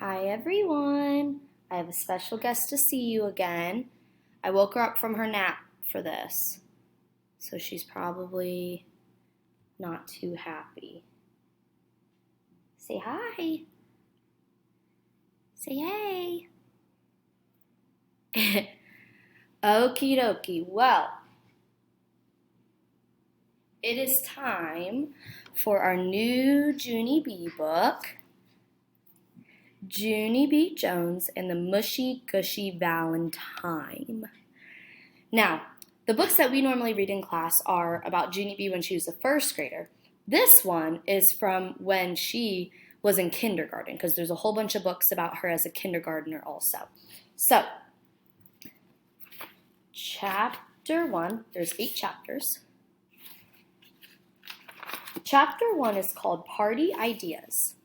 Hi everyone! I have a special guest to see you again. I woke her up from her nap for this, so she's probably not too happy. Say hi! Say hey! Okie dokie, well, it is time for our new Junie B book. Junie B. Jones and the Muhsy, Gushy Valentime. Now, the books that we normally read in class are about Junie B. when she was a first grader. This one is from when she was in kindergarten, because there's a whole bunch of books about her as a kindergartner also. So, chapter 1, there's 8 chapters. Chapter 1 is called Party Ideas.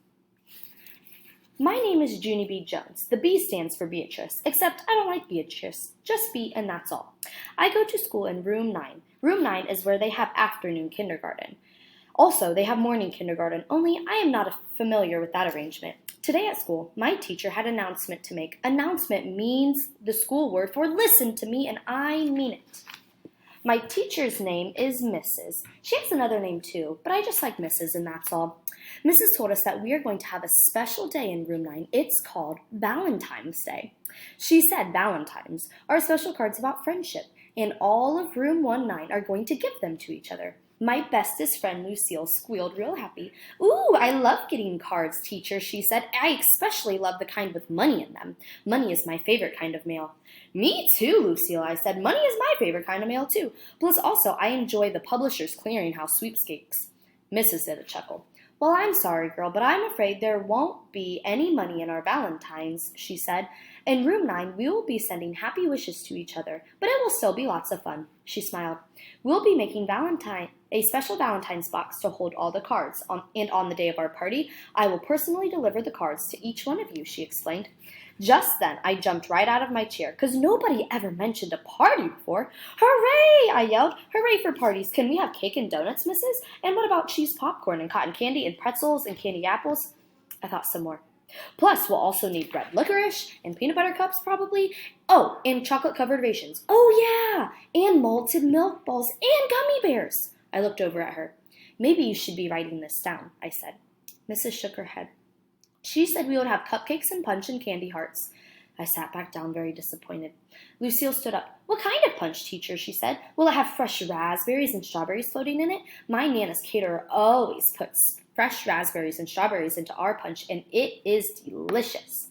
My name is Junie B. Jones. The B stands for Beatrice, except I don't like Beatrice, just B and that's all. I go to school in room 9. Room 9 is where they have afternoon kindergarten. Also, they have morning kindergarten, only I am not familiar with that arrangement. Today at school, my teacher had an announcement to make. Announcement means the school word for listen to me, and I mean it. My teacher's name is Mrs. She has another name too, but I just like Mrs. and that's all. Mrs. told us that we are going to have a special day in room 9. It's called Valentine's Day. She said Valentines are special cards about friendship, and all of room 19 are going to give them to each other. My bestest friend Lucille squealed real happy. Ooh, I love getting cards, teacher, she said. I especially love the kind with money in them. Money is my favorite kind of mail. Me too, Lucille, I said. Money is my favorite kind of mail too. Plus also, I enjoy the Publishers Clearinghouse sweepstakes. Mrs. did a chuckle. Well, I'm sorry, girl, but I'm afraid there won't be any money in our Valentines, she said. In room 9, we will be sending happy wishes to each other, but it will still be lots of fun. She smiled. We'll be making a special Valentine's box to hold all the cards, and on the day of our party, I will personally deliver the cards to each one of you, she explained. Just then, I jumped right out of my chair, because nobody ever mentioned a party before. Hooray! I yelled. Hooray for parties. Can we have cake and donuts, Mrs.? And what about cheese popcorn and cotton candy and pretzels and candy apples? I thought some more. Plus, we'll also need red licorice and peanut butter cups, probably. Oh, and chocolate-covered raisins. Oh, yeah! And malted milk balls and gummy bears. I looked over at her. Maybe you should be writing this down, I said. Mrs. shook her head. She said we would have cupcakes and punch and candy hearts. I sat back down very disappointed. Lucille stood up. What kind of punch, teacher, she said. Will it have fresh raspberries and strawberries floating in it? My Nana's caterer always puts fresh raspberries and strawberries into our punch, and it is delicious.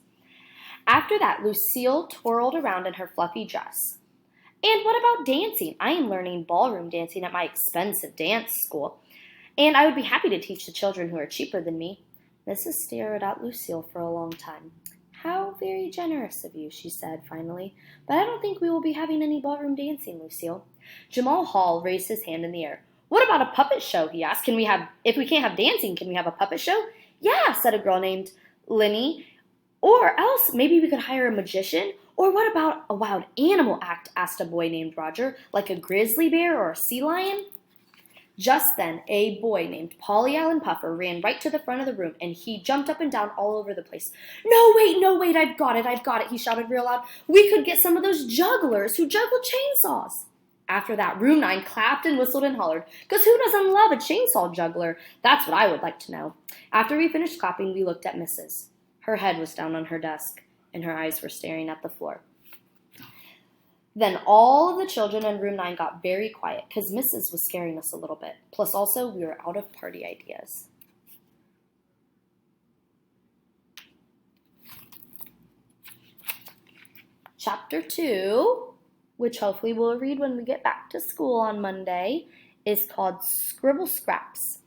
After that, Lucille twirled around in her fluffy dress. And what about dancing? I am learning ballroom dancing at my expensive dance school, and I would be happy to teach the children who are cheaper than me. Mrs. stared at Lucille for a long time. How very generous of you, she said finally, but I don't think we will be having any ballroom dancing, Lucille. Jamal Hall raised his hand in the air. What about a puppet show, he asked. If we can't have dancing, can we have a puppet show? Yeah, said a girl named Linny. Or else maybe we could hire a magician. Or what about a wild animal act, asked a boy named Roger, like a grizzly bear or a sea lion? Just then, a boy named Polly Allen Puffer ran right to the front of the room, and he jumped up and down all over the place. No, wait, I've got it, he shouted real loud. We could get some of those jugglers who juggle chainsaws. After that, room 9 clapped and whistled and hollered, because who doesn't love a chainsaw juggler? That's what I would like to know. After we finished clapping, we looked at Mrs. Her head was down on her desk, and her eyes were staring at the floor. Then all of the children in room 9 got very quiet because Mrs. was scaring us a little bit. Plus also, we were out of party ideas. Chapter 2, which hopefully we'll read when we get back to school on Monday, is called Scribble Scraps.